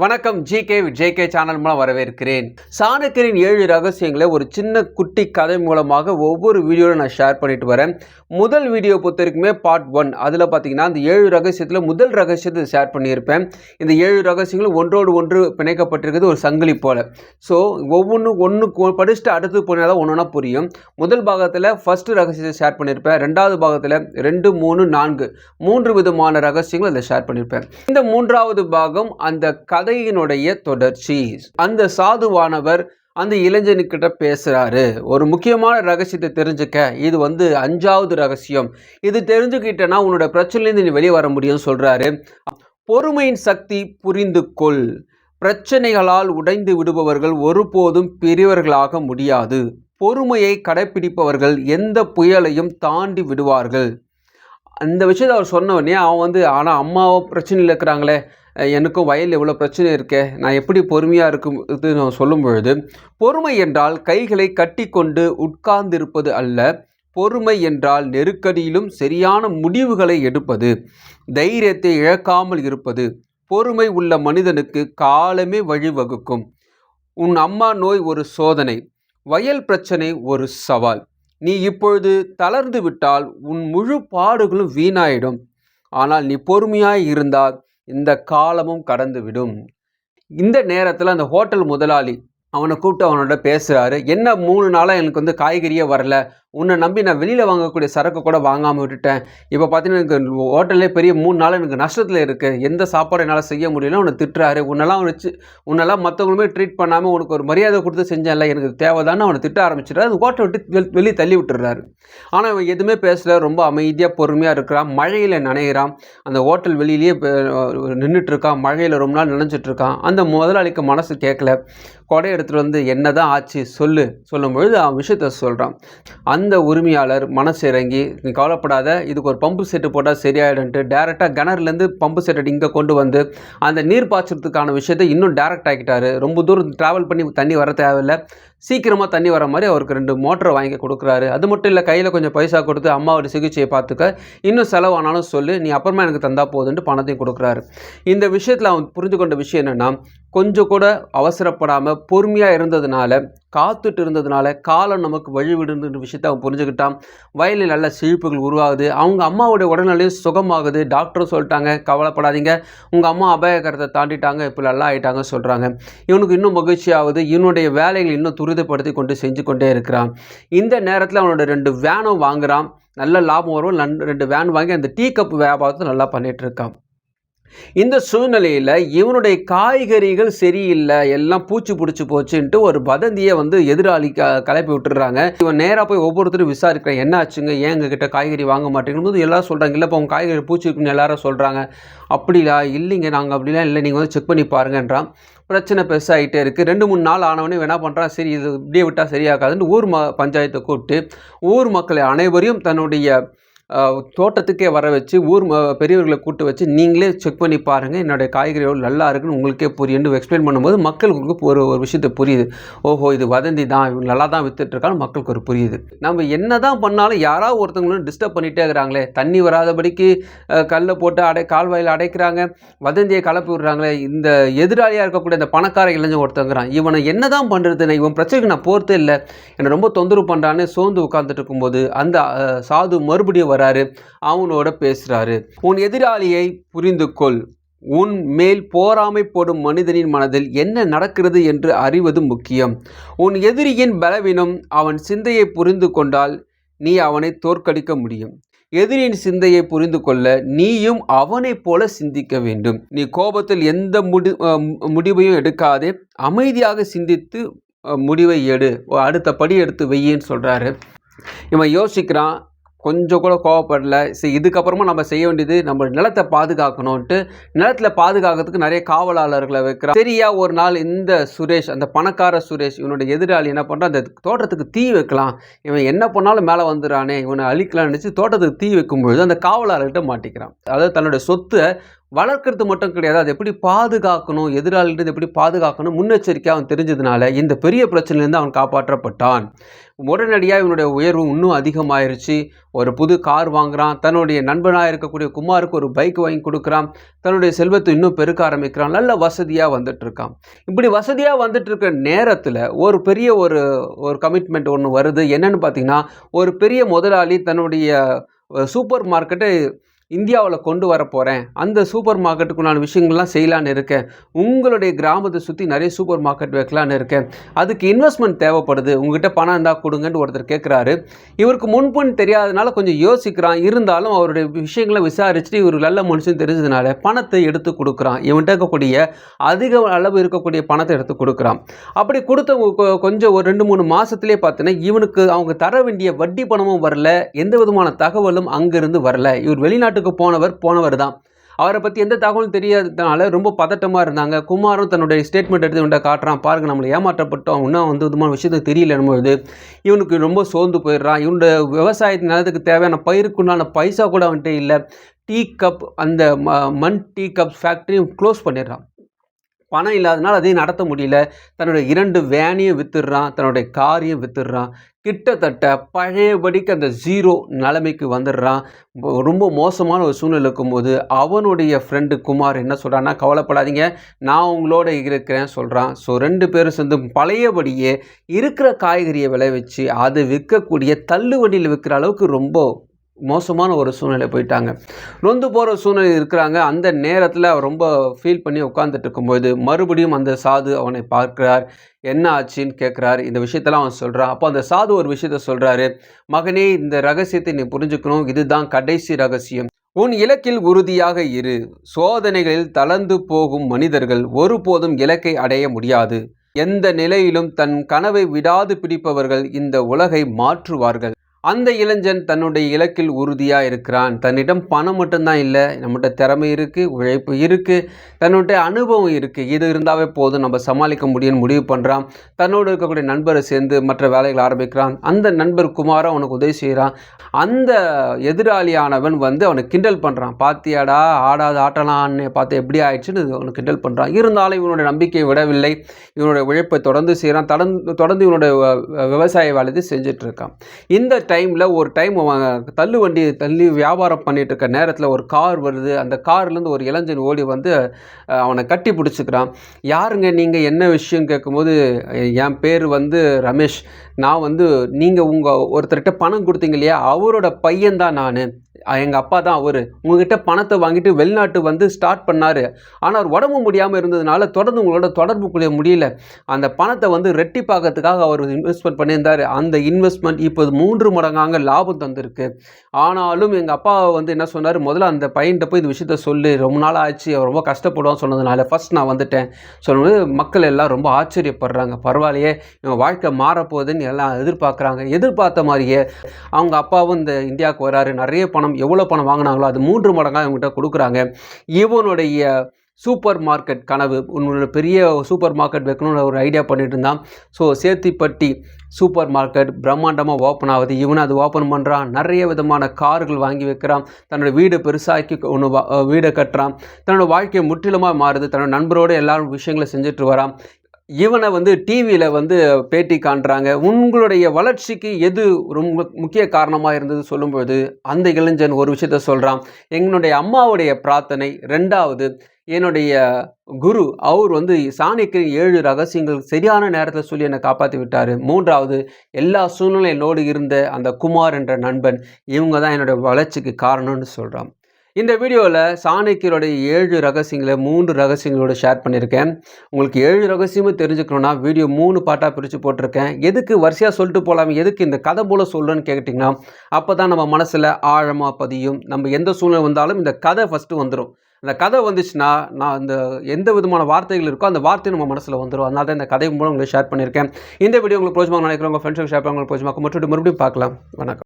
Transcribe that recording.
வணக்கம். JK channel மூலம் வரவேற்கிறேன். சாணக்கியரின் 7 ரகசியங்களை ஒரு சின்ன குட்டி கதை மூலமாக ஒவ்வொரு வீடியோவில் நான் ஷேர் பண்ணிட்டு வரேன். முதல் வீடியோ பொறுத்த வரைக்குமே பார்ட் 1. அதில் பார்த்தீங்கன்னா அந்த 7 ரகசியத்தில் முதல் ரகசியத்தை ஷேர் பண்ணியிருப்பேன். இந்த 7 ரகசியங்களும் ஒன்றோடு ஒன்று பிணைக்கப்பட்டிருக்கிறது ஒரு சங்கிலி போல. ஸோ ஒன்று படிச்சுட்டு அடுத்து போனால் தான் ஒன்றா புரியும். முதல் பாகத்தில் ஃபர்ஸ்ட் ரகசியத்தை ஷேர் பண்ணியிருப்பேன். ரெண்டாவது பாகத்தில் 2, 3, 4 3 விதமான ரகசியங்கள் அதில் ஷேர் பண்ணியிருப்பேன். இந்த மூன்றாவது பாகம் அந்த கதையினுடைய தொடர்ச்சி. அந்த சாதுவானவர் அந்த இளைஞனுக்கிட்ட பேசுறாரு. ஒரு முக்கியமான ரகசியத்தை தெரிஞ்சுக்க, இது 5வது ரகசியம். இது தெரிஞ்சுக்கிட்டனா உன்னோட பிரச்சனையிலிருந்து நீ வெளியே வர முடியும்னு சொல்றாரு. பொறுமையின் சக்தி புரிந்து கொள். பிரச்சனைகளால் உடைந்து விடுபவர்கள் ஒருபோதும் பெரியவர்களாக முடியாது. பொறுமையை கடைப்பிடிப்பவர்கள் எந்த புயலையும் தாண்டி விடுவார்கள். அந்த விஷயத்தை அவர் சொன்ன உடனே அவன் ஆனால் அம்மாவை பிரச்சனையில் இருக்கிறாங்களே, எனக்கும் வயலில் எவ்வளோ பிரச்சனை இருக்கே, நான் எப்படி பொறுமையாக இருக்குது நான் சொல்லும் பொழுது, பொறுமை என்றால் கைகளை கட்டி கொண்டு உட்கார்ந்திருப்பது அல்ல. பொறுமை என்றால் நெருக்கடியிலும் சரியான முடிவுகளை எடுப்பது, தைரியத்தை இழக்காமல் இருப்பது. பொறுமை உள்ள மனிதனுக்கு காலமே வழிவகுக்கும். உன் அம்மா நோய் ஒரு சோதனை, வயல் பிரச்சனை ஒரு சவால். நீ இப்பொழுது தளர்ந்து விட்டால் உன் முழு பாடுகளும் வீணாயிடும். ஆனால் நீ பொறுமையாய் இருந்தால் இந்த காலமும் கடந்துவிடும். இந்த நேரத்தில் அந்த ஹோட்டல் முதலாளி அவனை கூப்பிட்டு அவனோட பேசுகிறாரு. என்ன 3 நாளாக எனக்கு காய்கறியே வரல, உன்னை நம்பி நான் வெளியில் வாங்கக்கூடிய சரக்கு கூட வாங்காமல் விட்டுட்டேன். இப்போ பார்த்தீங்கன்னா எனக்கு ஹோட்டல்லே பெரிய 3 நாள் எனக்கு நஷ்டத்தில் இருக்குது, எந்த சாப்பாடு என்னால் செய்ய முடியல. உன்னை திட்டுறாரு. உன்னெல்லாம் மற்றவங்களுமே ட்ரீட் பண்ணாமல் உனக்கு ஒரு மரியாதை கொடுத்து செஞ்சேன்ல, எனக்கு தேவைதான்னு அவனை திட்ட ஆரம்பிச்சிடுறாரு. அது ஹோட்டல் விட்டு வெளியே தள்ளி விட்டுறாரு. ஆனால் அவன் எதுவுமே பேசல, ரொம்ப அமைதியாக பொறுமையாக இருக்கிறான். மழையில் நனைகிறான். அந்த ஹோட்டல் வெளியிலேயே நின்றுட்டு இருக்கான். மழையில் ரொம்ப நாள் நினைச்சிட்ருக்கான். அந்த முதலாளிக்கு மனசு கேட்கல. கொடை எடுத்துகிட்டு என்ன தான் ஆச்சு சொல்லும் பொழுது அவன் விஷயத்த சொல்கிறான். அந்த உரிமையாளர் மனசு இறங்கி, நீ கவலைப்படாத, இதுக்கு ஒரு பம்பு செட்டு போட்டால் சரியாயிடுன்ட்டு டேரெக்டாக கிணறுலேருந்து பம்பு செட்டு இங்கே கொண்டு வந்து அந்த நீர் பாய்ச்சறதுக்கான விஷயத்தை இன்னும் டேரெக்ட் ஆக்கிட்டாரு. ரொம்ப தூரம் ட்ராவல் பண்ணி தண்ணி வர தேவையில்லை, சீக்கிரமாக தண்ணி வர மாதிரி அவருக்கு 2 மோட்டரை வாங்கி கொடுக்குறாரு. அது மட்டும் இல்லை, கையில் கொஞ்சம் பைசா கொடுத்து அம்மாவோட சிகிச்சையை பார்த்துக்க, இன்னும் செலவானாலும் சொல்லு, நீ அப்புறமா எனக்கு தந்தா போதுன்ட்டு பணத்தையும் கொடுக்குறாரு. இந்த விஷயத்தில் அவன் புரிஞ்சு கொண்ட விஷயம் என்னென்னா, கொஞ்சம் கூட அவசரப்படாமல் பொறுமையாக இருந்ததுனால, காத்துட்டு இருந்ததுனால காலம் நமக்கு வழிவிடுன்ற விஷயத்தை அவன் புரிஞ்சுக்கிட்டான். வயலில் நல்ல செழிப்புகள் உருவாகுது. அவங்க அம்மாவுடைய உடல்நிலையும் சுகமாகுது. டாக்டரும் சொல்லிட்டாங்க, கவலைப்படாதீங்க, உங்கள் அம்மா அபாயகரத்தை தாண்டிட்டாங்க, இப்போ நல்லா ஆகிட்டாங்க சொல்கிறாங்க. இவனுக்கு இன்னும் மகிழ்ச்சியாகுது. இவனுடைய வேலைகள் இன்னும் துரிதப்படுத்தி கொண்டு செஞ்சு கொண்டே இருக்கிறான். இந்த நேரத்தில் அவனோட 2 வேனும் வாங்குகிறான். நல்ல லாபம் வரும். 2 வேன் வாங்கி அந்த டீ கப் வியாபாரத்தை நல்லா பண்ணிகிட்டு இருக்கான். இந்த சூழ்நிலையில் இவனுடைய காய்கறிகள் சரியில்லை, எல்லாம் பூச்சி பிடிச்சி போச்சுன்ட்டு ஒரு வதந்தியை எதிராளி கிளப்பி விட்டுறாங்க. இவன் நேராக போய் ஒவ்வொருத்தரும் விசாரிக்கிறான், என்ன ஆச்சுங்க, ஏன் எங்ககிட்ட காய்கறி வாங்க மாட்டேங்கும் போது எல்லாரும் சொல்கிறாங்க, இல்லை இப்போ உங்கள் காய்கறி பூச்சி இருக்குன்னு எல்லாரும் சொல்கிறாங்க. அப்படிலா இல்லைங்க, நாங்கள் அப்படிலாம் இல்லை, நீங்கள் செக் பண்ணி பாருங்கன்றான். பிரச்சனை பெருசாகிட்டே இருக்குது. 2, 3 நாள் ஆனவனே என்ன பண்ணுறான், சரி இது இப்படியே விட்டால் சரியாகாதுன்னு ஊர் பஞ்சாயத்தை கூப்பிட்டு ஊர் மக்களை அனைவரையும் தன்னுடைய தோட்டத்துக்கே வர வச்சு ஊர் பெரியவர்களை கூட்டு வச்சு, நீங்களே செக் பண்ணி பாருங்கள், என்னுடைய காய்கறி எவ்வளோ நல்லா இருக்குன்னு உங்களுக்கே புரியுன்னு எக்ஸ்பிளைன் பண்ணும்போது மக்களுக்கு ஒரு விஷயத்தை புரியுது. ஓஹோ, இது வதந்தி தான், இவங்க நல்லா தான் வித்துட்ருக்கான்னு மக்களுக்கு ஒரு புரியுது. நம்ம என்ன தான் பண்ணாலும் யாராவது ஒருத்தவங்களும் டிஸ்டர்ப் பண்ணிகிட்டே இருக்கிறாங்களே, தண்ணி வராதபடிக்கு கல்லை போட்டு கால்வாயில் அடைக்கிறாங்க, வதந்தியை கலப்பி விடுறாங்களே. இந்த எதிராளியாக இருக்கக்கூடிய அந்த பணக்கார இளைஞன் ஒருத்தங்கிறான், இவனை என்ன தான் பண்ணுறதுன்னு, இவன் பிரச்சனைக்கு நான் போகிறதே இல்லை, என்னை ரொம்ப தொந்தரவு பண்ணுறான்னு சோர்ந்து உட்காந்துட்டு இருக்கும்போது அந்த சாது மறுபடியும் வராரு. அவனோட பேசுறாரு. உன் எதிராளியை புரிந்து கொள். உன் மேல் போராமை போடும் மனிதனின் மனதில் என்ன நடக்கிறது என்று அறிவது முக்கியம். உன் எதிரியின் பலவீனம் அவன் சிந்தையை புரிந்து கொண்டால் நீ அவனை தோற்கடிக்க முடியும். எதிரியின் சிந்தையை புரிந்து கொள்ள நீயும் அவனை போல சிந்திக்க வேண்டும். நீ கோபத்தில் எந்த முடிவையும் எடுக்காதே, அமைதியாக சிந்தித்து முடிவை எடு, அடுத்த படி எடுத்து வையின்னு சொல்றாரு. இவன் யோசிக்கிறான், கொஞ்சம் கூட கோவப்படல. சரி, இதுக்கப்புறமா நம்ம செய்ய வேண்டியது நம்ம நிலத்தை பாதுகாக்கணும்ன்ட்டு நிலத்தில் பாதுகாக்கிறதுக்கு நிறைய காவலாளர்களை வைக்கிறான். சரியா ஒரு நாள் இந்த சுரேஷ், அந்த பணக்கார சுரேஷ், இவனுடைய எதிராளி என்ன பண்ணுறான், அந்த தோட்டத்துக்கு தீ வைக்கலாம், இவன் என்ன பண்ணாலும் மேலே வந்துடுறானே, இவனை அழிக்கலாம்னு நினச்சி தோட்டத்துக்கு தீ வைக்கும்பொழுது அந்த காவலாளர்கிட்ட மாட்டிக்கிறான். அதாவது தன்னுடைய சொத்தை வளர்க்கறது மட்டும் கிடையாது, அதை எப்படி பாதுகாக்கணும், எதிராளிகிட்ட எப்படி பாதுகாக்கணும் முன்னெச்சரிக்கையாக அவன் தெரிஞ்சதுனால இந்த பெரிய பிரச்சனையிலேருந்து அவன் காப்பாற்றப்பட்டான். உடனடியாக இவனுடைய உயர்வு இன்னும் அதிகமாயிருச்சு. ஒரு புது கார் வாங்குறான், தன்னுடைய நண்பனாக இருக்கக்கூடிய குமாருக்கு ஒரு பைக் வாங்கி கொடுக்குறான், தன்னுடைய செல்வத்தை இன்னும் பெருக்க ஆரம்பிக்கிறான், நல்ல வசதியாக வந்துட்டு இருக்கான். இப்படி வசதியாக வந்துட்டு இருக்க நேரத்தில் ஒரு பெரிய ஒரு கமிட்மெண்ட் ஒன்று வருது. என்னன்னு பார்த்தீங்கன்னா, ஒரு பெரிய முதலாளி தன்னுடைய சூப்பர் மார்க்கெட்டை இந்தியாவில் கொண்டு வர போகிறேன், அந்த சூப்பர் மார்க்கெட்டுக்குண்டான விஷயங்கள்லாம் செய்யலான்னு இருக்கேன், உங்களுடைய கிராமத்தை சுற்றி நிறைய சூப்பர் மார்க்கெட் வைக்கலான்னு இருக்கேன், அதுக்கு இன்வெஸ்ட்மெண்ட் தேவைப்படுது, உங்ககிட்ட பணம் இருந்தால் கொடுங்கன்னு ஒருத்தர் கேட்குறாரு. இவருக்கு முன்புன்னு தெரியாதனால கொஞ்சம் யோசிக்கிறான். இருந்தாலும் அவருடைய விஷயங்களை விசாரிச்சுட்டு இவர் நல்ல மனுஷன் தெரிஞ்சதுனால பணத்தை எடுத்து கொடுக்குறான். இவன்கிட்ட இருக்கக்கூடிய அதிக அளவு இருக்கக்கூடிய பணத்தை எடுத்து கொடுக்குறான். அப்படி கொடுத்த கொஞ்சம் ஒரு 2-3 மாதத்துலேயே பார்த்தீங்கன்னா இவனுக்கு அவங்க தர வேண்டிய வட்டி பணமும் வரல, எந்த விதமான தகவலும் அங்கிருந்து வரல. இவர் வெளிநாட்டு போனவர் தான். அவரை பற்றி எந்த தகவலும் தெரியாததுனால ரொம்ப பதட்டமாக இருந்தாங்க. குமாரும் தன்னுடைய ஸ்டேட்மெண்ட் எடுத்து இவன்கிட்ட காட்டுறான், பாருங்க நம்மளை ஏமாற்றப்பட்டோம், இன்னும் விதமான விஷயத்துக்கு தெரியலன்னும்போது இவனுக்கு ரொம்ப சோர்ந்து போயிடுறான். இவனுடைய விவசாயத்து நிலத்துக்கு தேவையான பயிருக்குண்டான பைசா கூட அவன்கிட்ட இல்லை. டீ கப், அந்த மண் டீ கப் ஃபேக்ட்ரியும் க்ளோஸ் பண்ணிடுறான். பணம் இல்லாதனால அதையும் நடத்த முடியல. தன்னுடைய 2 வேனையும் விற்றுடுறான், தன்னுடைய காரையும் விற்றுடுறான். கிட்டத்தட்ட பழையபடிக்கு அந்த 0 நிலைமைக்கு வந்துடுறான். ரொம்ப மோசமான ஒரு சூழ்நிலை இருக்கும்போது அவனுடைய ஃப்ரெண்டு குமார் என்ன சொல்கிறான்னா, கவலைப்படாதீங்க, நான் உங்களோட இருக்கிறேன் சொல்கிறான். ஸோ 2 பேரும் சேர்ந்து பழையபடியே இருக்கிற காய்கறியை விளைவிச்சு அதை விற்கக்கூடிய தள்ளு வண்டியில் விற்கிற அளவுக்கு ரொம்ப மோசமான ஒரு சூழ்நிலை போயிட்டாங்க. நொந்து போகிற சூழ்நிலை இருக்கிறாங்க. அந்த நேரத்தில் அவர் ரொம்ப ஃபீல் பண்ணி உட்காந்துட்டு இருக்கும்போது மறுபடியும் அந்த சாது அவனை பார்க்கிறார். என்ன ஆச்சுன்னு கேட்குறாரு. இந்த விஷயத்தெல்லாம் அவன் சொல்கிறான். அப்போ அந்த சாது ஒரு விஷயத்த சொல்கிறாரு, மகனே இந்த ரகசியத்தை நீ புரிஞ்சுக்கணும், இதுதான் கடைசி ரகசியம். உன் இலக்கில் உறுதியாக இரு. சோதனைகளில் தளர்ந்து போகும் மனிதர்கள் ஒருபோதும் இலக்கை அடைய முடியாது. எந்த நிலையிலும் தன் கனவை விடாது பிடிப்பவர்கள் இந்த உலகை மாற்றுவார்கள். அந்த இளைஞன் தன்னுடைய இலக்கில் உறுதியாக இருக்கிறான். தன்னிடம் பணம் மட்டும்தான் இல்லை, நம்மகிட்ட திறமை இருக்குது, உழைப்பு இருக்குது, தன்னுடைய அனுபவம் இருக்குது. இது இருந்தாவே போதும், நம்ம சமாளிக்க முடியும்னு முடிவு பண்ணுறான். தன்னோடு இருக்கக்கூடிய நண்பரை சேர்ந்து மற்ற வேலைகளை ஆரம்பிக்கிறான். அந்த நண்பர் குமாரை அவனுக்கு உதவி செய்கிறான். அந்த எதிராளியானவன் அவனை கிண்டல் பண்ணுறான். பாத்தியாடா ஆடாத ஆட்டலான்னு பார்த்து எப்படி ஆயிடுச்சுன்னு அவனை கிண்டல் பண்ணுறான். இருந்தாலும் இவனுடைய நம்பிக்கையை விடவில்லை. இவனுடைய உழைப்பை தொடர்ந்து செய்கிறான். தொடர்ந்து இவனுடைய விவசாய வேலையை செஞ்சிட்ருக்கான். இந்த டைமில் ஒரு டைம் அவன் தள்ளி வியாபாரம் பண்ணிட்டு இருக்க நேரத்தில் ஒரு கார் வருது. அந்த கார்லேருந்து ஒரு இளைஞன் ஓடி அவனை கட்டி பிடிச்சிக்கிறான். யாருங்க நீங்கள், என்ன விஷயம் கேட்கும்போது, என் பேர் ரமேஷ், நான் நீங்கள் ஒருத்தர்கிட்ட பணம் கொடுத்தீங்க இல்லையா, அவரோட பையன்தான் நான், எங்கள் அப்பா தான் அவர். உங்ககிட்ட பணத்தை வாங்கிட்டு வெளிநாட்டு ஸ்டார்ட் பண்ணார். ஆனால் அவர் உடம்பு முடியாமல் இருந்ததுனால தொடர்ந்து உங்களோட தொடர்பு கொள்ள முடியல. அந்த பணத்தை ரெட்டிப்பாக்கிறதுக்காக அவர் இன்வெஸ்ட்மெண்ட் பண்ணியிருந்தார். அந்த இன்வெஸ்ட்மெண்ட் இப்போது 3 மடங்காக லாபம் தந்திருக்கு. ஆனாலும் எங்கள் அப்பா என்ன சொன்னார், முதல்ல அந்த பையன்கிட்ட போய் இந்த விஷயத்த சொல்லு, ரொம்ப நாள் ஆச்சு, அவர் ரொம்ப கஷ்டப்படுவான்னு சொன்னதுனால ஃபஸ்ட் நான் வந்துட்டேன் சொல்லும்போது மக்கள் எல்லாம் ரொம்ப ஆச்சரியப்படுறாங்க. பரவாயில்லையே, இவன் வாழ்க்கை மாறப்போகுதுன்னு எல்லாம் எதிர்பார்க்குறாங்க. எதிர்பார்த்த மாதிரியே அவங்க அப்பாவும் இந்த இந்தியாவுக்கு வராரு. நிறைய பணம், எவ்வளோ பணம் வாங்கினாங்களோ அது 3 மடங்காக இவங்ககிட்ட கொடுக்குறாங்க. இவனுடைய சூப்பர் மார்க்கெட் கனவு, உன்னோட பெரிய சூப்பர் மார்க்கெட் வைக்கணும்னு ஒரு ஐடியா பண்ணிட்டு இருந்தான். ஸோ சேத்திப்பட்டி சூப்பர் மார்க்கெட் பிரம்மாண்டமாக ஓப்பன் ஆகுது. இவனை அது ஓப்பன் பண்ணுறான். நிறைய விதமான கார்கள் வாங்கி வைக்கிறான். தன்னோட வீடு பெருசாக்கி வீடை கட்டுறான். தன்னோட வாழ்க்கையை முற்றிலுமாக மாறுது. தன்னோட நண்பரோடு எல்லாரும் விஷயங்களை செஞ்சுட்டு வரான். இவனை டிவியில் பேட்டி காண்றாங்க. உங்களுடைய வளர்ச்சிக்கு எது ரொம்ப முக்கிய காரணமாக இருந்தது சொல்லும்போது அந்த இளைஞன் ஒரு விஷயத்த சொல்கிறான். என்னுடைய அம்மாவுடைய பிரார்த்தனை, 2வது என்னுடைய குரு, அவர் சாணக்கியரின் 7 ரகசியங்கள் சரியான நேரத்தில் சொல்லி என்னை காப்பாற்றி விட்டார். 3வது எல்லா சூழ்நிலையோடு இருந்த அந்த குமார் என்ற நண்பன், இவங்க தான் என்னுடைய வளர்ச்சிக்கு காரணம்னு சொல்கிறான். இந்த வீடியோவில் சாணக்கியருடைய 7 ரகசியங்களை 3 ரகசியங்களோட ஷேர் பண்ணியிருக்கேன். உங்களுக்கு 7 ரகசியமும் தெரிஞ்சுக்கணுன்னா வீடியோ 3 பார்ட்டாக பிரித்து போட்டிருக்கேன். எதுக்கு வரிசையாக சொல்லிட்டு போகலாம், எதுக்கு இந்த கதை போல் சொல்கிறேன்னு கேட்டிங்கன்னா, அப்போ தான் நம்ம மனசில் ஆழமாக பதியும். நம்ம எந்த சூழ்நிலை வந்தாலும் இந்த கதை ஃபஸ்ட்டு வந்துடும். அந்த கதை வந்துச்சுன்னா நான் இந்த எந்த விதமான வார்த்தைகள் இருக்கோ அந்த வார்த்தை நம்ம மனசில் வந்துடும். அதனால தான் இந்த கதை மூலம் உங்களுக்கு ஷேர் பண்ணியிருக்கேன். இந்த வீடியோ உங்களுக்கு பிரோஜமாக நினைக்கிறேன். உங்கள் ஃப்ரெண்ட்ஸுக்கு ஷேர் பண்ண உங்களுக்கு பிரோஜமாக. மற்றொரு மறுபடியும் பார்க்கலாம். வணக்கம்.